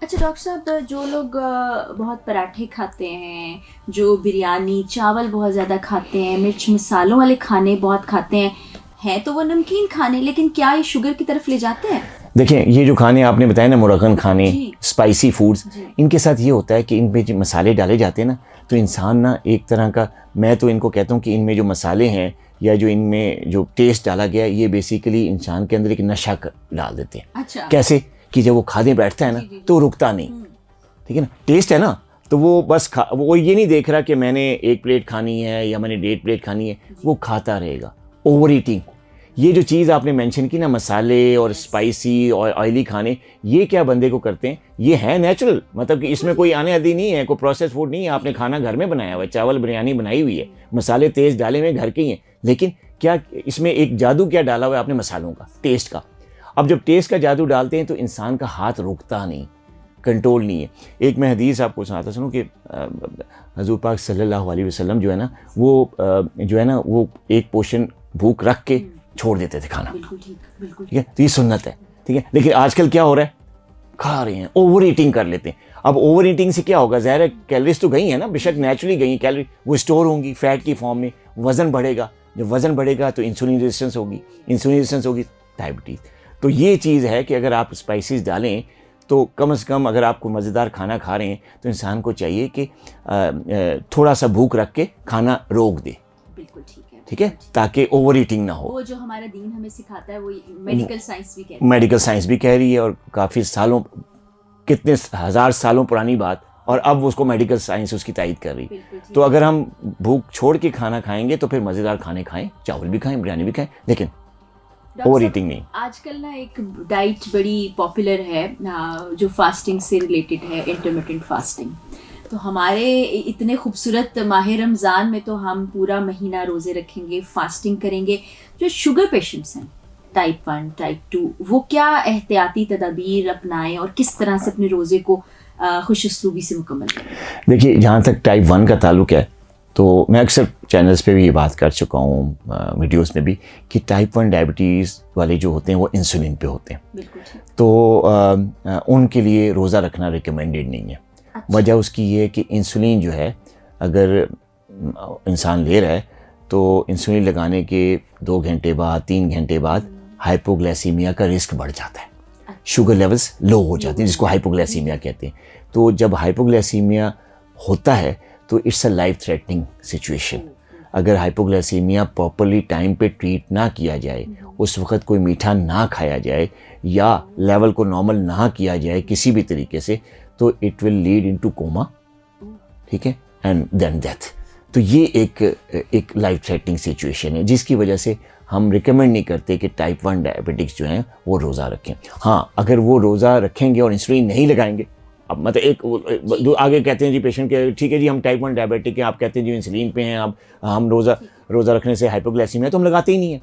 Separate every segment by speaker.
Speaker 1: अच्छा डॉक्टर साहब, जो लोग बहुत पराठे खाते हैं, जो बिरयानी चावल बहुत ज़्यादा खाते हैं, मिर्च मसालों वाले खाने बहुत खाते हैं तो वो नमकीन खाने, लेकिन क्या ये शुगर की तरफ ले जाते हैं?
Speaker 2: देखिए, ये जो खाने आपने बताए ना, मुरक्कन खाने,
Speaker 1: जी
Speaker 2: स्पाइसी फूड्स,
Speaker 1: जी।
Speaker 2: इनके साथ ये होता है कि इनमें जो मसाले डाले जाते हैं ना, तो इंसान ना एक तरह का, मैं तो इनको कहता हूँ कि इनमें जो मसाले हैं या जो इनमें जो टेस्ट डाला गया है, ये बेसिकली इंसान के अंदर एक नशा डाल देते हैं।
Speaker 1: अच्छा।
Speaker 2: कैसे कि जब वो खाने बैठता है ना,
Speaker 1: जी जी जी।
Speaker 2: तो वो रुकता नहीं। ठीक है ना, टेस्ट है ना, तो वो बस वो ये नहीं देख रहा कि मैंने 1 प्लेट खानी है या मैंने 1.5 प्लेट खानी है, वो खाता रहेगा। ओवर ईटिंग, ये जो चीज़ आपने मेंशन की ना, मसाले और स्पाइसी और ऑयली खाने, ये क्या बंदे को करते हैं, ये है नेचुरल, मतलब कि इसमें कोई आने आदि नहीं है, कोई प्रोसेस फूड नहीं है। आपने खाना घर में बनाया हुआ है, चावल बिरयानी बनाई हुई है, मसाले तेज़ डाले हुए घर के ही हैं, लेकिन क्या इसमें एक जादू क्या डाला हुआ है आपने मसालों का, टेस्ट का। अब जब टेस्ट का जादू डालते हैं तो इंसान का हाथ रुकता नहीं, कंट्रोल नहीं है। एक मैं हदीस आपको सुनाता सुनूं कि हजूर पाक सल्लल्लाहु अलैहि वसल्लम जो है ना, वो एक पोर्शन भूख रख के छोड़ देते थे खाना।
Speaker 1: बिल्कुल ठीक, बिल्कुल
Speaker 2: ठीक है, तो ये सुन्नत है। ठीक है, लेकिन आजकल क्या हो रहा है, खा रहे हैं, ओवर ईटिंग कर लेते हैं। अब ओवर ईटिंग से क्या होगा, ज़ाहिर है कैलोरीज तो गई है ना, बेशक नेचुरली गई हैं कैलोरी, वो स्टोर होंगी फैट की फॉर्म में, वज़न बढ़ेगा। जब वज़न बढ़ेगा तो इंसुलिन रेजिस्टेंस होगी, इंसुलिन रेजिस्टेंस होगी डायबिटीज़। तो ये चीज़ है कि अगर आप स्पाइसेस डालें तो कम से कम, अगर आपको मज़ेदार खाना खा रहे हैं तो इंसान को चाहिए कि थोड़ा सा भूख रख के खाना रोक दे।
Speaker 1: बिल्कुल ठीक है।
Speaker 2: ठीक है, ताकि ओवर ईटिंग ना हो।
Speaker 1: वो जो हमारा दीन हमें सिखाता है वो मेडिकल साइंस भी कहती है।
Speaker 2: मेडिकल साइंस भी कह रही है, और काफ़ी सालों, कितने हज़ार सालों पुरानी बात, और अब उसको मेडिकल साइंस उसकी तायद कर रही।
Speaker 1: बिल्कुल ठीक।
Speaker 2: तो अगर हम भूख छोड़ के खाना खाएंगे तो फिर मज़ेदार खाने खाएं, चावल भी खाएं, बिरयानी भी खाएं, लेकिन
Speaker 1: डॉक्टर
Speaker 2: ओवर
Speaker 1: साहब,
Speaker 2: ईटिंग नहीं।
Speaker 1: आजकल ना एक डाइट बड़ी पॉपुलर है जो फास्टिंग से रिलेटेड है, इंटरमिटेंट फास्टिंग। तो हमारे इतने खूबसूरत माह रमज़ान में तो हम पूरा महीना रोज़े रखेंगे, फास्टिंग करेंगे। जो शुगर पेशेंट्स हैं, टाइप 1 टाइप 2, वो क्या एहतियाती तदाबीर अपनाएं और किस तरह से अपने रोज़े को खुश उसलूबी से मुकम्मल करें?
Speaker 2: देखिए, जहाँ तक टाइप 1 का ताल्लुक है, तो मैं अक्सर चैनल्स पे भी ये बात कर चुका हूँ, वीडियोस में भी, कि टाइप 1 डायबिटीज़ वाले जो होते हैं वो इंसुलिन पे होते हैं।
Speaker 1: बिल्कुल ठीक।
Speaker 2: तो उनके लिए रोज़ा रखना रिकमेंडेड नहीं है।
Speaker 1: अच्छा।
Speaker 2: वजह उसकी ये है कि इंसुलिन जो है, अगर इंसान ले रहा है तो इंसुलिन लगाने के 2 घंटे बाद, 3 घंटे बाद हाइपोग्लाइसीमिया का रिस्क बढ़ जाता है, शुगर लेवल्स लो हो जाती हैं, जिसको हाइपोग्लाइसीमिया कहते हैं। तो जब हाइपोग्लाइसीमिया होता है तो it's a life threatening situation. अगर हाइपोग्लाइसीमिया प्रॉपरली टाइम पे ट्रीट ना किया जाए, उस वक्त कोई मीठा ना खाया जाए या लेवल को नॉर्मल ना किया जाए किसी भी तरीके से, तो it will lead into coma. ठीक है, एंड देन डेथ। तो ये एक लाइफ थ्रेटनिंग सिचुएशन है, जिसकी वजह से हम रिकमेंड नहीं करते कि टाइप 1 डायबिटिक्स जो हैं वो रोज़ा रखें। हाँ, अगर वो रोज़ा रखेंगे और इंसुलिन नहीं लगाएंगे, अब मतलब आगे कहते हैं जी पेशेंट के, ठीक है जी हम टाइप 1 डायबिटिक हैं, आप कहते हैं जी इंसुलिन पे हैं, अब हम रोज़ा रखने से हाइपोग्लाइसीमिया, तो हम लगाते ही नहीं है।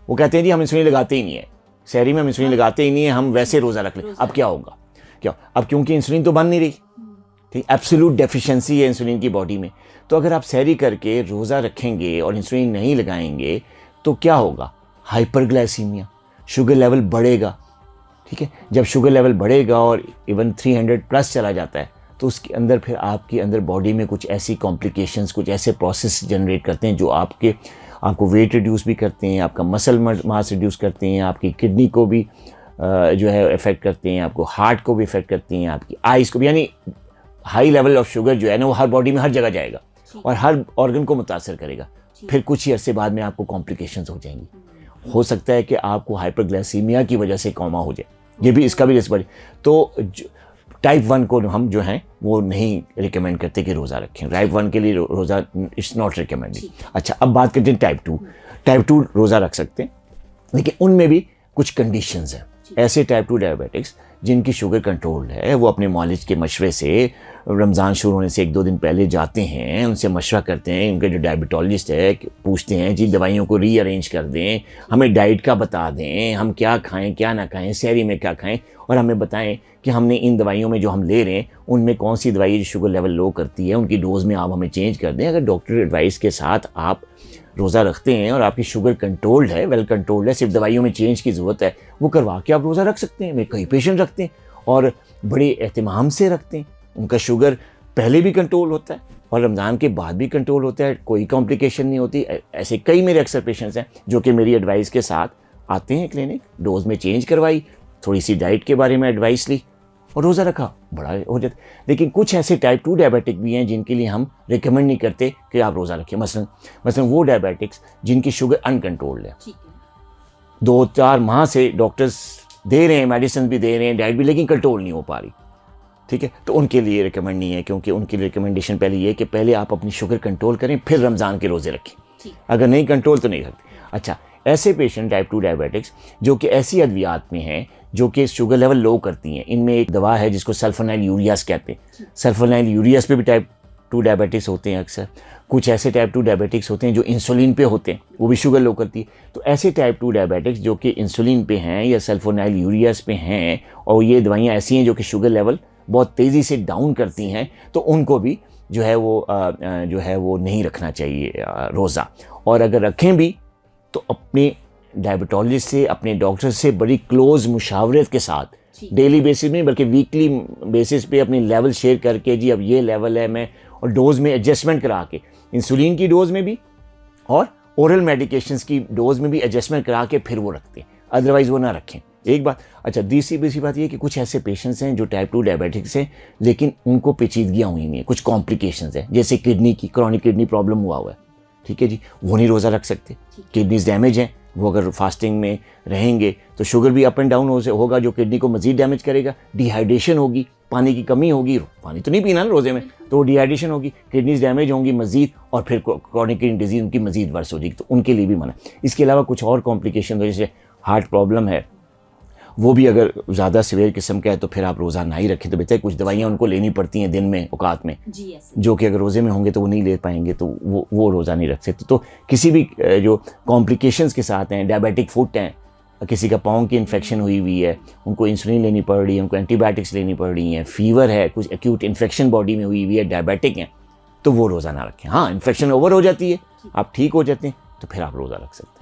Speaker 2: वो कहते हैं जी हम इंसुलिन लगाते ही नहीं है, शहरी में हम इंसुलिन लगाते ही नहीं है, हम वैसे रोज़ा रख लें। अब क्या होगा, क्या अब, क्योंकि इंसुलिन तो बन नहीं रही, ठीक, एब्सोल्यूट डेफिशिएंसी है इंसुलिन की बॉडी में। तो अगर आप सहरी करके रोज़ा रखेंगे और इंसुलिन नहीं लगाएंगे तो क्या होगा, हाइपरग्लाइसीमिया, शुगर लेवल बढ़ेगा। ठीक है, जब शुगर लेवल बढ़ेगा और इवन 300 प्लस चला जाता है, तो उसके अंदर फिर आपके अंदर बॉडी में कुछ ऐसी कॉम्प्लिकेशंस, कुछ ऐसे प्रोसेस जनरेट करते हैं जो आपको वेट रिड्यूस भी करते हैं, आपका मसल मास रिड्यूस करते हैं, आपकी किडनी को भी जो है इफ़ेक्ट करते हैं, आपको हार्ट को भी इफ़ेक्ट करती हैं, आपकी आइज़ को भी। यानी हाई लेवल ऑफ शुगर जो है ना, वो हर बॉडी में हर जगह जाएगा और हर ऑर्गन को मुतासर करेगा। फिर कुछ ही अरसे बाद में आपको कॉम्प्लिकेशंस हो जाएंगी। हो सकता है कि आपको हाइपरग्लाइसीमिया की वजह से कोमा हो जाए, ये भी, इसका भी रिस्क बढ़े। तो टाइप 1 को हम जो हैं वो नहीं रिकमेंड करते कि रोज़ा रखें। टाइप 1 के लिए रोज़ा इट्स नॉट रिकमेंडेड। अच्छा, अब बात करते हैं टाइप 2। टाइप 2 रोज़ा रख सकते हैं, लेकिन उनमें भी कुछ कंडीशंस हैं। ऐसे टाइप 2 डायबिटिक्स जिनकी शुगर कंट्रोल्ड है, वो अपने मौलिज के मशवरे से रमज़ान शुरू होने से 1-2 दिन पहले जाते हैं, उनसे मशवरा करते हैं, उनके जो डायबिटोलॉजिस्ट है पूछते हैं जी दवाइयों को रीअरेंज कर दें, हमें डाइट का बता दें, हम क्या खाएं क्या ना खाएं, सहरी में क्या खाएं, और हमें बताएं कि हमने इन दवाइयों में जो हम ले रहे हैं उनमें कौन सी दवाई जो शुगर लेवल लो करती है, उनकी डोज में आप हमें चेंज कर दें। अगर डॉक्टर एडवाइस के साथ आप रोज़ा रखते हैं और आपकी शुगर कंट्रोल्ड है, वेल कंट्रोल्ड है, सिर्फ दवाइयों में चेंज की ज़रूरत है, वो करवा के आप रोज़ा रख सकते हैं। मेरे कई पेशेंट रखते हैं और बड़े एहतमाम से रखते हैं। उनका शुगर पहले भी कंट्रोल होता है और रमज़ान के बाद भी कंट्रोल होता है, कोई कॉम्प्लिकेशन नहीं होती। ऐसे कई मेरे अक्सर पेशेंट्स हैं जो कि मेरी एडवाइस के साथ आते हैं क्लिनिक, डोज में चेंज करवाई, थोड़ी सी डाइट के बारे में एडवाइस ली और रोज़ा रखा, बड़ा हो जाता। लेकिन कुछ ऐसे टाइप 2 डायबिटिक भी हैं जिनके लिए हम रिकमेंड नहीं करते कि आप रोज़ा रखें। मसलन वो डायबिटिक्स जिनकी शुगर अनकंट्रोल्ड है, 2-4 माह से डॉक्टर्स दे रहे हैं, मेडिसिन भी दे रहे हैं, डाइट भी, लेकिन कंट्रोल नहीं हो पा रही, ठीक है, तो उनके लिए रिकमेंड नहीं है। क्योंकि उनके लिए रिकमेंडेशन पहले ये है कि पहले आप अपनी शुगर कंट्रोल करें, फिर रमज़ान के रोज़े रखें। अगर नहीं कंट्रोल तो नहीं रखते। अच्छा, ऐसे पेशेंट टाइप 2 डायबिटिक्स जो कि ऐसी अद्वियात में हैं जो कि शुगर लेवल लो करती हैं, इनमें एक दवा है जिसको सल्फोनाइल यूरियास कहते हैं। सल्फोनाइल यूरियास पे भी टाइप 2 डायबिटिक्स होते हैं अक्सर। कुछ ऐसे टाइप 2 डायबिटिक्स होते हैं जो इंसुलिन पे होते हैं, वो भी शुगर लो करती है। तो ऐसे टाइप 2 डायबिटिक्स जो कि इंसुलिन पे हैं या सल्फोनाइल यूरियास पे हैं और ये दवाइयाँ ऐसी हैं जो कि शुगर लेवल बहुत तेज़ी से डाउन करती हैं, तो उनको भी जो है वो नहीं रखना चाहिए रोज़ा। और अगर रखें भी तो अपने डायबिटोलॉजिस्ट से, अपने डॉक्टर से बड़ी क्लोज मुशावरत के साथ, डेली बेसिस में बल्कि वीकली बेसिस पे अपनी लेवल शेयर करके, जी अब ये लेवल है मैं, और डोज़ में एडजस्टमेंट करा के, इंसुलिन की डोज़ में भी और ओरल मेडिकेशंस की डोज़ में भी एडजस्टमेंट करा के फिर वो रखते हैं, अदरवाइज़ वो ना रखें। एक बात। अच्छा, दूसरी बात ये कि कुछ ऐसे पेशेंट्स हैं जो टाइप 2 डायबिटिक्स हैं लेकिन उनको पेचीदगियाँ हुई हैं, कुछ कॉम्प्लिकेशंस हैं, जैसे किडनी की क्रॉनिक किडनी प्रॉब्लम हुआ है, ठीक है जी, वो नहीं रोज़ा रख सकते, किडनीज डैमेज हैं, वो अगर फास्टिंग में रहेंगे तो शुगर भी अप एंड डाउन होगा जो किडनी को मज़ीद डैमेज करेगा, डिहाइड्रेशन होगी, पानी की कमी होगी, पानी तो नहीं पीना ना रोज़े में, तो डिहाइड्रेशन होगी, किडनीज डैमेज होंगी मज़ीद, और फिर क्रॉनिक किडनी डिजीज़ उनकी मज़ीद वर्स हो जाएगी, तो उनके लिए भी मना। इसके अलावा कुछ और कॉम्प्लिकेशन जैसे हार्ट प्रॉब्लम है, वो भी अगर ज़्यादा सीवियर किस्म का है तो फिर आप रोज़ा ना ही रखें तो बेहतर है। कुछ दवाइयाँ उनको लेनी पड़ती हैं दिन में औकात में, जो कि अगर रोज़े में होंगे तो वो नहीं ले पाएंगे, तो वो रोज़ा नहीं रख सकते। तो किसी भी जो कॉम्प्लिकेशंस के साथ हैं, डायबिटिक फुट हैं, किसी का पाँव की इन्फेक्शन हुई है, उनको इंसुलिन लेनी पड़ रही है, उनको एंटीबायोटिक्स लेनी पड़ रही हैं, फीवर है, कुछ एक्यूट इन्फेक्शन बॉडी में हुई है, डायबिटिक हैं, तो वो रोज़ा ना रखें। हाँ, इन्फेक्शन ओवर हो जाती है, आप ठीक हो जाते हैं, तो फिर आप रोज़ा रख सकते हैं।